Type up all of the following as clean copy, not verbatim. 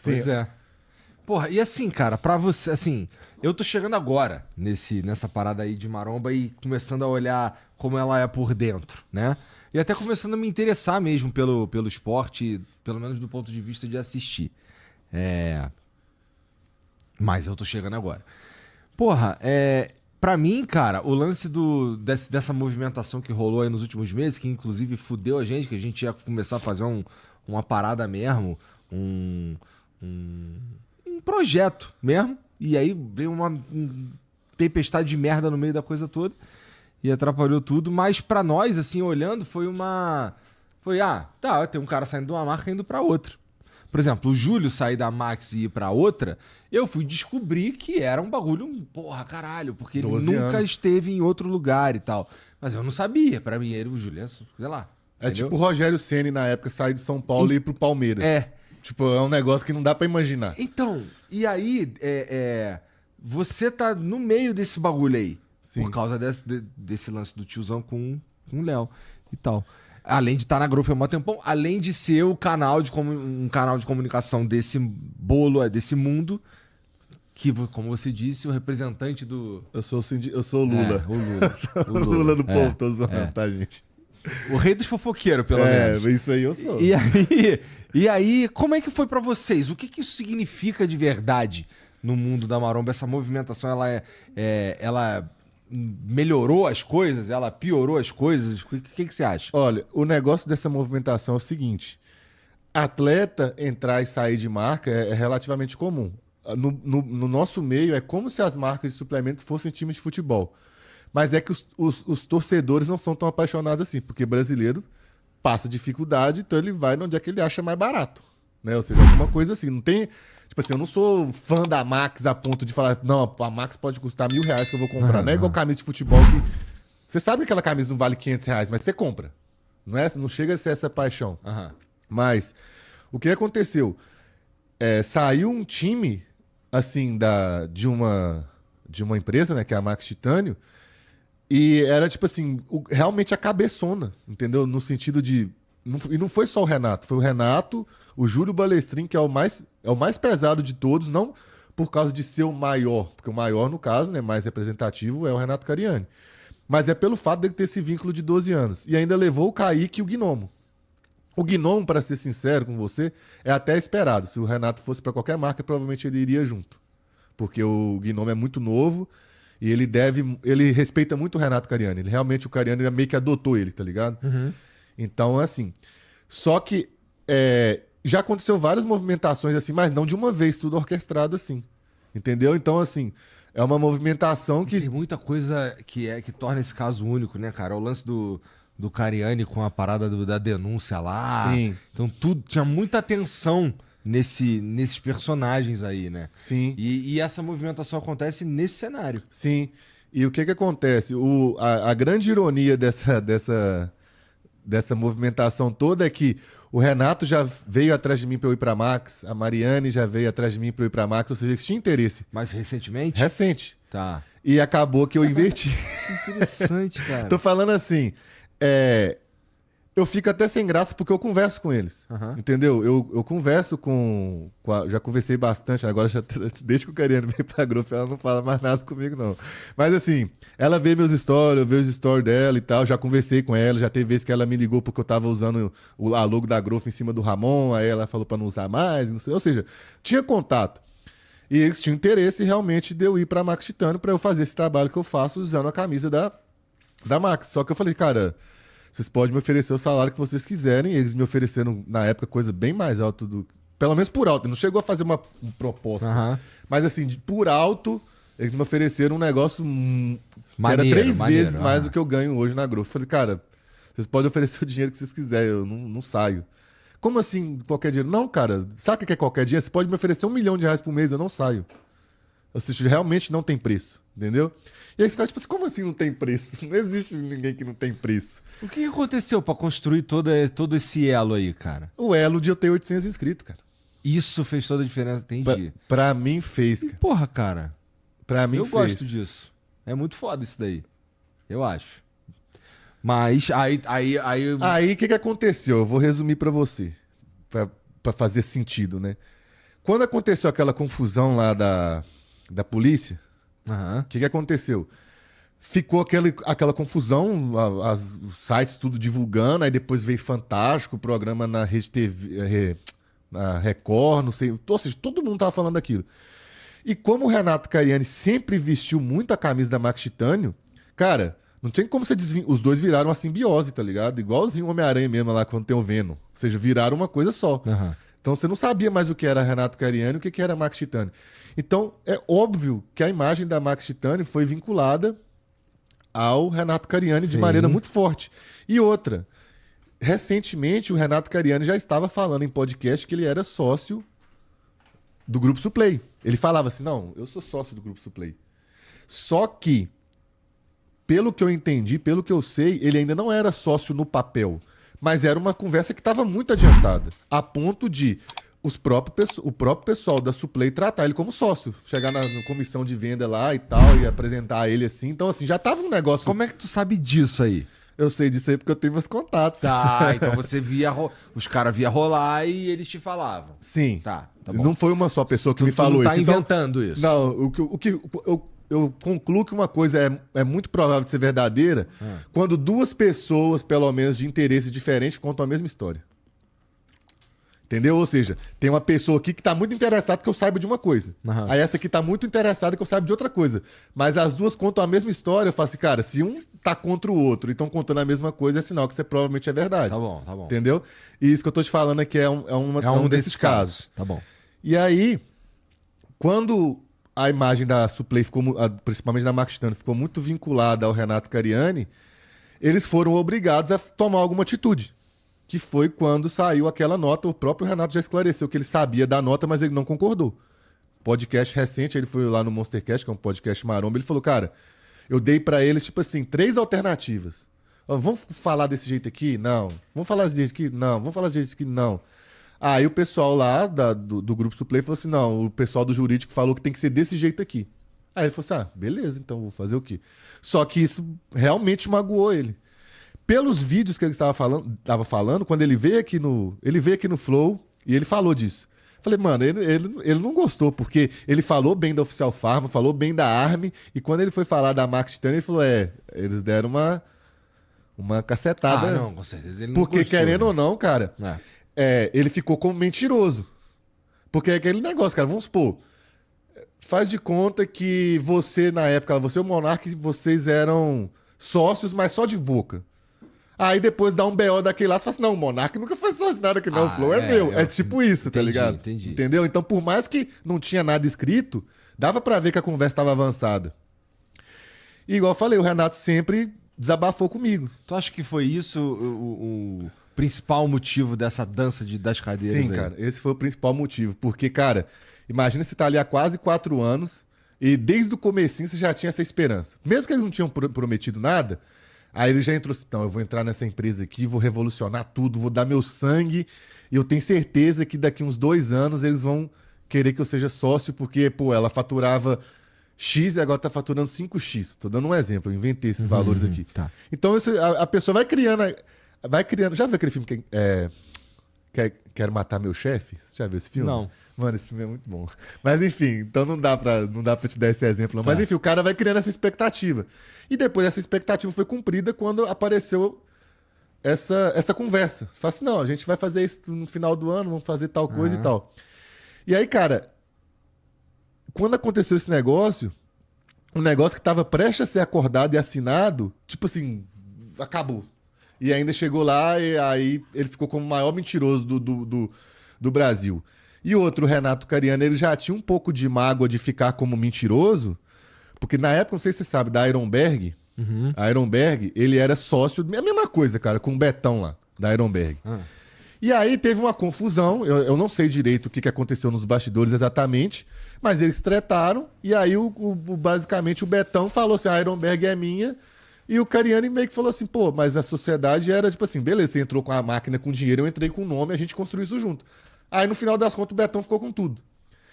Pois é. Porra, e assim, cara, pra você, assim, eu tô chegando agora nessa parada aí de maromba e começando a olhar como ela é por dentro, né? E até começando a me interessar mesmo pelo esporte, pelo menos do ponto de vista de assistir. Mas eu tô chegando agora. Porra, pra mim, cara, o lance dessa movimentação que rolou aí nos últimos meses, que inclusive fudeu a gente, que a gente ia começar a fazer uma parada mesmo, um projeto mesmo, e aí veio uma tempestade de merda no meio da coisa toda e atrapalhou tudo, mas pra nós, assim, olhando, tem um cara saindo de uma marca e indo pra outra. Por exemplo, o Júlio sair da Max e ir pra outra, eu fui descobrir que era um bagulho, porra, caralho, porque ele 12 nunca anos. esteve em outro lugar e tal. Mas eu não sabia, pra mim, o Júlio, sei lá. É entendeu? tipo o Rogério Ceni na época sair de São Paulo e ir pro Palmeiras. É. Tipo, é um negócio que não dá pra imaginar. Então, e aí, você tá no meio desse bagulho aí. Sim. Por causa desse lance do tiozão com o Léo e tal. Além de estar na Growth há um tempão, além de ser um canal de comunicação desse bolo, desse mundo, que, como você disse, o representante do... Eu sou o Lula. O Lula. O Lula do povo, tô zoando, tá, gente? O rei dos fofoqueiros, pelo menos. Isso aí eu sou. E aí, como é que foi pra vocês? O que isso significa de verdade no mundo da maromba? Essa movimentação, ela melhorou as coisas? Ela piorou as coisas? O que você acha? Olha, o negócio dessa movimentação é o seguinte. Atleta entrar e sair de marca é relativamente comum. No nosso meio, é como se as marcas de suplementos fossem times de futebol. Mas é que os torcedores não são tão apaixonados assim, porque brasileiro passa dificuldade, então ele vai onde é que ele acha mais barato. Né? Ou seja, alguma coisa assim. Não tem. Tipo assim, eu não sou fã da Max a ponto de falar, não, a Max pode custar R$1.000 que eu vou comprar. Não é igual camisa de futebol que. Você sabe que aquela camisa não vale R$500, mas você compra. Não chega a ser essa paixão. Mas o que aconteceu? Saiu um time, assim, de uma empresa, né, que é a Max Titânio, e era, tipo assim, realmente a cabeçona, entendeu? No sentido de... E não foi só o Renato, foi o Renato, o Júlio Balestrin, que é o mais pesado de todos, não por causa de ser o maior, porque o maior, no caso, né, mais representativo, é o Renato Cariani. Mas é pelo fato dele ter esse vínculo de 12 anos. E ainda levou o Kaique e o Gnomo. O Gnomo, para ser sincero com você, é até esperado. Se o Renato fosse para qualquer marca, provavelmente ele iria junto. Porque o Gnomo é muito novo e ele respeita muito o Renato Cariani. Realmente o Cariani meio que adotou ele, tá ligado? Então, assim... Só que já aconteceu várias movimentações assim, mas não de uma vez, tudo orquestrado assim. Entendeu? Então, assim, é uma movimentação que... Tem muita coisa que torna esse caso único, né, cara? O lance do Cariani com a parada da denúncia lá. Sim. Então tinha muita atenção nesses personagens aí, né? Sim. E essa movimentação acontece nesse cenário. Sim. E o que acontece? A grande ironia dessa movimentação toda é que o Renato já veio atrás de mim para eu ir para Max, a Mariane já veio atrás de mim para eu ir para Max, ou seja, que tinha interesse. Mas recentemente? Recente. Tá. E acabou que eu inverti. Interessante, cara. Tô falando assim, eu fico até sem graça porque eu converso com eles, entendeu? Eu converso já conversei bastante, agora desde que o Cariani veio pra Growth, ela não fala mais nada comigo, não. Mas assim, ela vê meus stories, eu vejo os stories dela e tal, já conversei com ela, já teve vezes que ela me ligou porque eu tava usando a logo da Growth em cima do Ramon, aí ela falou pra não usar mais, não sei, ou seja, tinha contato. E eles tinham interesse realmente de eu ir pra Max Titânio pra eu fazer esse trabalho que eu faço usando a camisa da Max. Só que eu falei, cara... Vocês podem me oferecer o salário que vocês quiserem. Eles me ofereceram, na época, coisa bem mais alta pelo menos por alto. Não chegou a fazer uma proposta. Mas, assim, por alto, eles me ofereceram um negócio que era 3 vezes mais do que eu ganho hoje na Growth. Falei, cara, vocês podem oferecer o dinheiro que vocês quiserem. Eu não saio. Como assim, qualquer dinheiro? Não, cara. Sabe o que é qualquer dinheiro? Você pode me oferecer R$1 milhão por mês, eu não saio. Ou seja, realmente não tem preço. Entendeu? E aí você fica tipo assim, como assim não tem preço? Não existe ninguém que não tem preço. O que aconteceu pra construir todo esse elo aí, cara? O elo de eu ter 800 inscritos, cara. Isso fez toda a diferença, entendi. Pra mim fez, cara. Porra, cara. Pra mim eu fez. gosto disso. É muito foda isso daí. Eu acho. Mas aí... Aí o que aconteceu? Eu vou resumir pra você. Pra fazer sentido, né? Quando aconteceu aquela confusão lá da polícia, Aham. o que aconteceu? Ficou aquela confusão, os sites tudo divulgando, aí depois veio Fantástico, o programa na Rede TV, na Record, não sei. Ou seja, todo mundo tava falando daquilo. E como o Renato Cariani sempre vestiu muito a camisa da Max Titânio, cara, não tinha como você os dois viraram uma simbiose, tá ligado? Igualzinho o Homem-Aranha mesmo lá quando tem o Venom. Ou seja, viraram uma coisa só. Aham. Então você não sabia mais o que era Renato Cariani e o que era Max Titânio. Então é óbvio que a imagem da Max Titânio foi vinculada ao Renato Cariani de Sim. maneira muito forte. E outra, recentemente o Renato Cariani já estava falando em podcast que ele era sócio do Grupo Suplay. Ele falava assim, não, eu sou sócio do Grupo Suplay. Só que, pelo que eu entendi, pelo que eu sei, ele ainda não era sócio no papel. Mas era uma conversa que estava muito adiantada. A ponto de o próprio pessoal da Suplay tratar ele como sócio. Chegar na comissão de venda lá e tal, e apresentar ele assim. Então, assim, já tava um negócio... Como é que tu sabe disso aí? Eu sei disso aí porque eu tenho meus contatos. Tá, então você via... Os caras via rolar e eles te falavam. Sim. Tá bom. Não foi uma só pessoa que me Tu falou não tá isso. Então, inventando isso. não, eu concluo que uma coisa é muito provável de ser verdadeira quando duas pessoas, pelo menos de interesse diferente, contam a mesma história. Entendeu? Ou seja, tem uma pessoa aqui que tá muito interessada que eu saiba de uma coisa. Aham. Aí essa aqui tá muito interessada que eu saiba de outra coisa. Mas as duas contam a mesma história. Eu falo assim, cara, se um tá contra o outro e estão contando a mesma coisa, é sinal que isso provavelmente é verdade. Tá bom, tá bom. Entendeu? E isso que eu tô te falando aqui é um desses casos. Tá bom. E aí, quando a imagem da Suplay, principalmente da Max Titânio, ficou muito vinculada ao Renato Cariani, eles foram obrigados a tomar alguma atitude. Que foi quando saiu aquela nota, o próprio Renato já esclareceu que ele sabia da nota, mas ele não concordou. Podcast recente, ele foi lá no Monstercast, que é um podcast maromba, ele falou, cara, eu dei pra eles, tipo assim, 3 alternativas. Ó, vamos falar desse jeito aqui? Não. Vamos falar desse jeito aqui? Não. Vamos falar desse jeito aqui? Não. Aí o pessoal lá do Grupo Suplay falou assim, não, o pessoal do jurídico falou que tem que ser desse jeito aqui. Aí ele falou assim, beleza, então vou fazer o quê? Só que isso realmente magoou ele. Pelos vídeos que ele estava falando, quando ele veio aqui no Flow e ele falou disso. Falei, mano, ele não gostou, porque ele falou bem da Oficial Pharma, falou bem da Army, e quando ele foi falar da Max Titânio, ele falou, eles deram uma cacetada. Ah, não, com certeza. Ele não Porque, gostou, querendo né? ou não, cara, ele ficou como mentiroso. Porque é aquele negócio, cara, vamos supor, faz de conta que você, na época, você e o Monark, vocês eram sócios, mas só de boca. Aí depois dá um BO daquele lá, você fala assim, não, o Monark nunca foi sócio nada aqui, não, o Flow é meu. É tipo isso, tá ligado? Entendi. Entendeu? Então, por mais que não tinha nada escrito, dava pra ver que a conversa estava avançada. E igual eu falei, o Renato sempre desabafou comigo. Tu acha que foi isso o principal motivo dessa dança das cadeiras Sim, aí? cara, esse foi o principal motivo. Porque, cara, imagina você tá ali há quase 4 anos e desde o comecinho você já tinha essa esperança. Mesmo que eles não tinham prometido nada, aí ele já entrou assim, então, eu vou entrar nessa empresa aqui, vou revolucionar tudo, vou dar meu sangue, e eu tenho certeza que daqui uns 2 anos eles vão querer que eu seja sócio, porque, pô, ela faturava X e agora tá faturando 5X. Tô dando um exemplo, eu inventei esses valores aqui. Tá. Então a pessoa vai criando. Já viu aquele filme que Quero Matar Meu Chefe? Você já viu esse filme? Não. Mano, esse filme é muito bom. Mas enfim, então não dá pra te dar esse exemplo. Não. Tá. Mas enfim, o cara vai criando essa expectativa. E depois essa expectativa foi cumprida quando apareceu essa conversa. Fala assim, não, a gente vai fazer isso no final do ano, vamos fazer tal coisa e tal. E aí, cara, quando aconteceu esse negócio, um negócio que estava prestes a ser acordado e assinado, tipo assim, acabou. E ainda chegou lá e aí ele ficou como o maior mentiroso do Brasil. E outro, o Renato Cariani, ele já tinha um pouco de mágoa de ficar como mentiroso, porque na época, não sei se você sabe, da Ironberg, a Ironberg, ele era sócio, a mesma coisa, cara, com o Betão lá, da Ironberg. E aí teve uma confusão, eu não sei direito o que aconteceu nos bastidores exatamente, mas eles tretaram, e aí basicamente o Betão falou assim, a Ironberg é minha, e o Cariani meio que falou assim, pô, mas a sociedade era tipo assim, beleza, você entrou com a máquina com dinheiro, eu entrei com o nome, a gente construiu isso junto. Aí no final das contas o Betão ficou com tudo.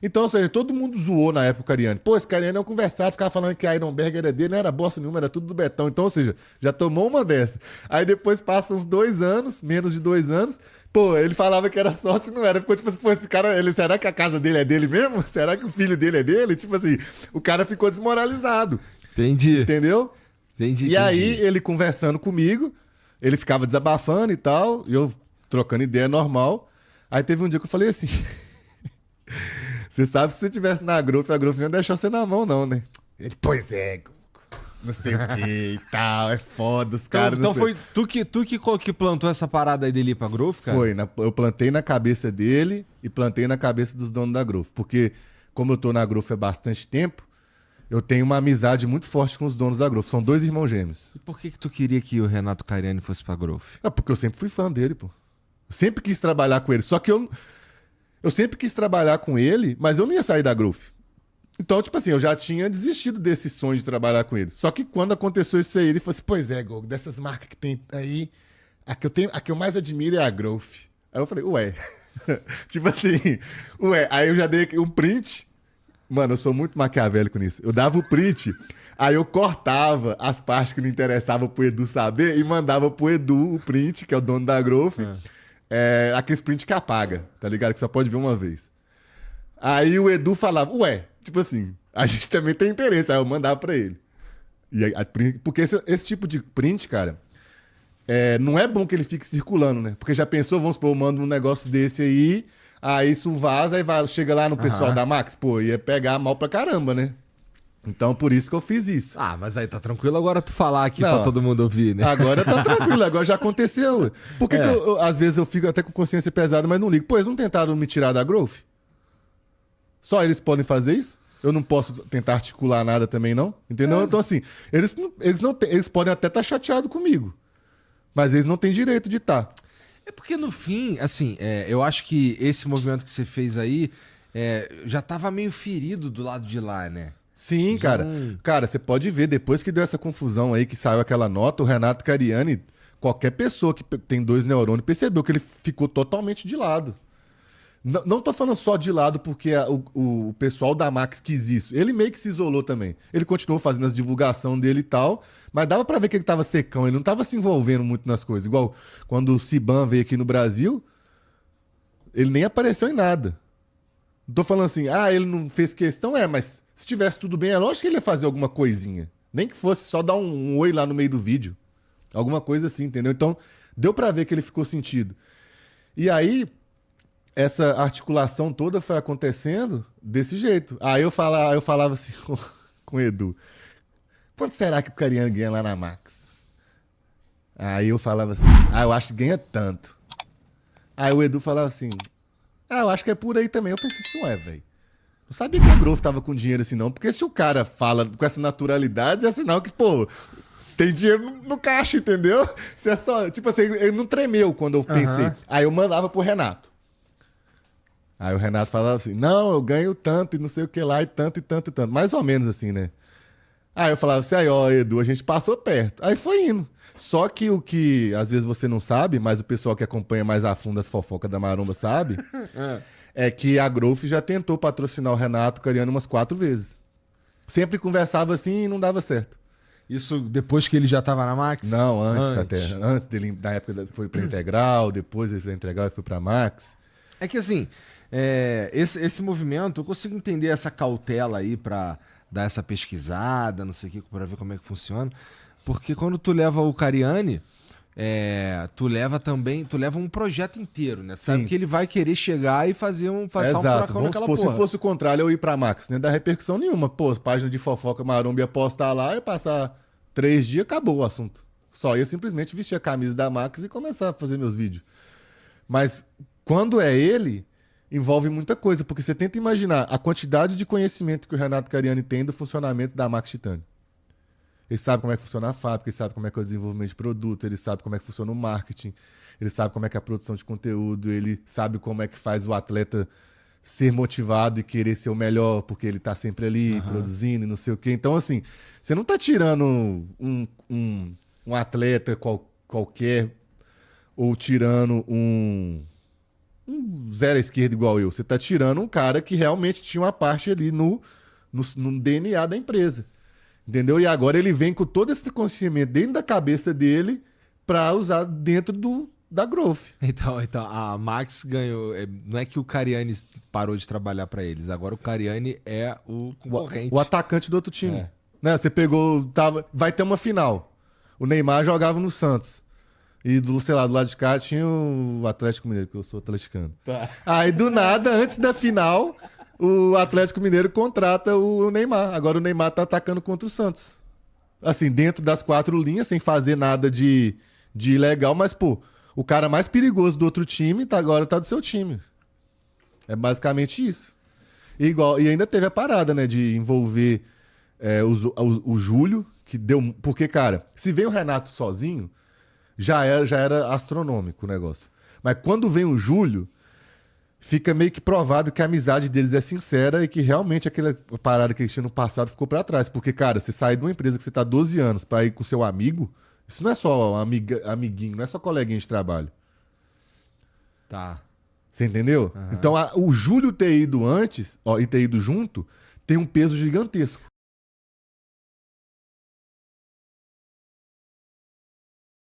Então, ou seja, todo mundo zoou na época o Cariani. Pô, esse Cariani não conversava, ficava falando que a Ironberg era dele, não era bosta nenhuma, era tudo do Betão. Então, ou seja, já tomou uma dessa. Aí depois passam uns 2 anos, menos de 2 anos, Pô, ele falava que era sócio e não era. Ficou tipo assim, pô, esse cara, será que a casa dele é dele mesmo? Será que o filho dele é dele? Tipo assim, o cara ficou desmoralizado. Entendi. Entendeu? Entendi. E aí, ele conversando comigo, ele ficava desabafando e tal, e eu trocando ideia normal. Aí teve um dia que eu falei assim: você sabe que se você estivesse na Growth, a Growth não ia deixar você na mão, não, né? Ele, pois é, não sei o que e tal, é foda os caras. Então foi tu que plantou essa parada aí dele ir pra Growth, cara? Foi, eu plantei na cabeça dele e plantei na cabeça dos donos da Growth. Porque, como eu tô na Growth há bastante tempo, eu tenho uma amizade muito forte com os donos da Growth. São 2 irmãos gêmeos. E por que tu queria que o Renato Cariani fosse pra Growth? É porque eu sempre fui fã dele, pô. Eu sempre quis trabalhar com ele. Só que eu sempre quis trabalhar com ele, mas eu não ia sair da Growth. Então, tipo assim, eu já tinha desistido desse sonho de trabalhar com ele. Só que quando aconteceu isso aí, ele falou assim: pois é, Gogo, dessas marcas que tem aí, a que eu mais admiro é a Growth. Aí eu falei, ué. Tipo assim, ué. Aí eu já dei um print. Mano, eu sou muito maquiavélico nisso. Eu dava o print, aí eu cortava as partes que não interessavam pro Edu saber e mandava pro Edu o print, que é o dono da Growth. Aquele print que apaga, tá ligado? Que só pode ver uma vez. Aí o Edu falava, ué, tipo assim, a gente também tem interesse. Aí eu mandava pra ele. E aí, porque esse tipo de print, cara, não é bom que ele fique circulando, né? Porque já pensou, vamos supor, eu mando um negócio desse aí isso vaza, aí chega lá no pessoal da Max, pô, ia pegar mal pra caramba, né? Então, por isso que eu fiz isso. Ah, mas aí tá tranquilo agora tu falar aqui Não, pra todo mundo ouvir, né? Agora tá tranquilo, agora já aconteceu. Por que, às vezes eu fico até com consciência pesada, mas não ligo? Pô, eles não tentaram me tirar da Growth? Só eles podem fazer isso? Eu não posso tentar articular nada também, não? Entendeu? Então, assim, eles podem até estar chateados comigo, mas eles não têm direito de estar. É porque no fim, assim, eu acho que esse movimento que você fez aí já tava meio ferido do lado de lá, né? Sim, cara. Cara, você pode ver, depois que deu essa confusão aí, que saiu aquela nota, o Renato Cariani, qualquer pessoa que tem 2 neurônios, percebeu que ele ficou totalmente de lado. Não tô falando só de lado porque o pessoal da Max quis isso. Ele meio que se isolou também. Ele continuou fazendo as divulgações dele e tal, mas dava pra ver que ele tava secão, ele não tava se envolvendo muito nas coisas. Igual quando o Ciban veio aqui no Brasil, ele nem apareceu em nada. Não tô falando assim, ele não fez questão, mas se tivesse tudo bem, é lógico que ele ia fazer alguma coisinha. Nem que fosse só dar um oi lá no meio do vídeo. Alguma coisa assim, entendeu? Então, deu pra ver que ele ficou sentido. E aí, essa articulação toda foi acontecendo desse jeito. Aí eu falava assim com o Edu: quanto será que o Cariani ganha lá na Max? Aí eu falava assim: eu acho que ganha tanto. Aí o Edu falava assim: eu acho que é por aí também. Eu pensei assim, velho. Não sabia que a Growth tava com dinheiro assim, não. Porque se o cara fala com essa naturalidade, é sinal que, pô, tem dinheiro no caixa, entendeu? Se é só, tipo assim, ele não tremeu quando eu pensei. Aí eu mandava pro Renato. Aí o Renato falava assim: não, eu ganho tanto e não sei o que lá, e tanto, e tanto, e tanto. Mais ou menos assim, né? Aí eu falava assim: Edu, a gente passou perto. Aí foi indo. Só que o que às vezes você não sabe, mas o pessoal que acompanha mais a fundo as fofocas da maromba sabe, é que a Growth já tentou patrocinar o Renato Cariani umas 4 vezes. Sempre conversava assim e não dava certo. Isso depois que ele já tava na Max? Não, antes até. Antes dele, na época foi pra Integral, depois ele foi pra Integral e foi pra Max. É que assim, esse movimento, eu consigo entender essa cautela aí pra dar essa pesquisada, não sei o que, pra ver como é que funciona. Porque quando tu leva o Cariani, tu leva um projeto inteiro, né? Sabe que ele vai querer chegar e fazer um furacão naquela porra. Se fosse o contrário, eu ir pra Max, não ia dar repercussão nenhuma. Pô, página de fofoca maromba ia postar lá, ia passar 3 dias, acabou o assunto. Só ia simplesmente vestir a camisa da Max e começar a fazer meus vídeos. Mas quando é ele, envolve muita coisa, porque você tenta imaginar a quantidade de conhecimento que o Renato Cariani tem do funcionamento da Max Titânio. Ele sabe como é que funciona a fábrica, ele sabe como é que é o desenvolvimento de produto, ele sabe como é que funciona o marketing, ele sabe como é que é a produção de conteúdo, ele sabe como é que faz o atleta ser motivado e querer ser o melhor, porque ele tá sempre ali produzindo e não sei o quê. Então, assim, você não tá tirando um atleta qualquer ou tirando um zero à esquerda igual eu. Você tá tirando um cara que realmente tinha uma parte ali no DNA da empresa. Entendeu? E agora ele vem com todo esse conhecimento dentro da cabeça dele para usar dentro da Growth. Então, a Max ganhou. Não é que o Cariani parou de trabalhar pra eles. Agora o Cariani é o concorrente. O atacante do outro time. É. Né? Você pegou. Vai ter uma final. O Neymar jogava no Santos. E sei lá, do lado de cá tinha o Atlético Mineiro, que eu sou atleticano. Tá. Aí, do nada, antes da final, o Atlético Mineiro contrata o Neymar. Agora o Neymar tá atacando contra o Santos. Assim, dentro das 4 linhas, sem fazer nada de ilegal, mas, pô, o cara mais perigoso do outro time agora tá do seu time. É basicamente isso. E ainda teve a parada, né, de envolver o Júlio, que deu. Porque, cara, se vem o Renato sozinho, já era astronômico o negócio. Mas quando vem o Júlio, fica meio que provado que a amizade deles é sincera e que realmente aquela parada que eles tinham no passado ficou pra trás. Porque, cara, você sai de uma empresa que você tá 12 anos pra ir com seu amigo, isso não é só amiguinho, não é só coleguinha de trabalho. Tá. Você entendeu? Uhum. Então, o Júlio ter ido antes, e ter ido junto, tem um peso gigantesco.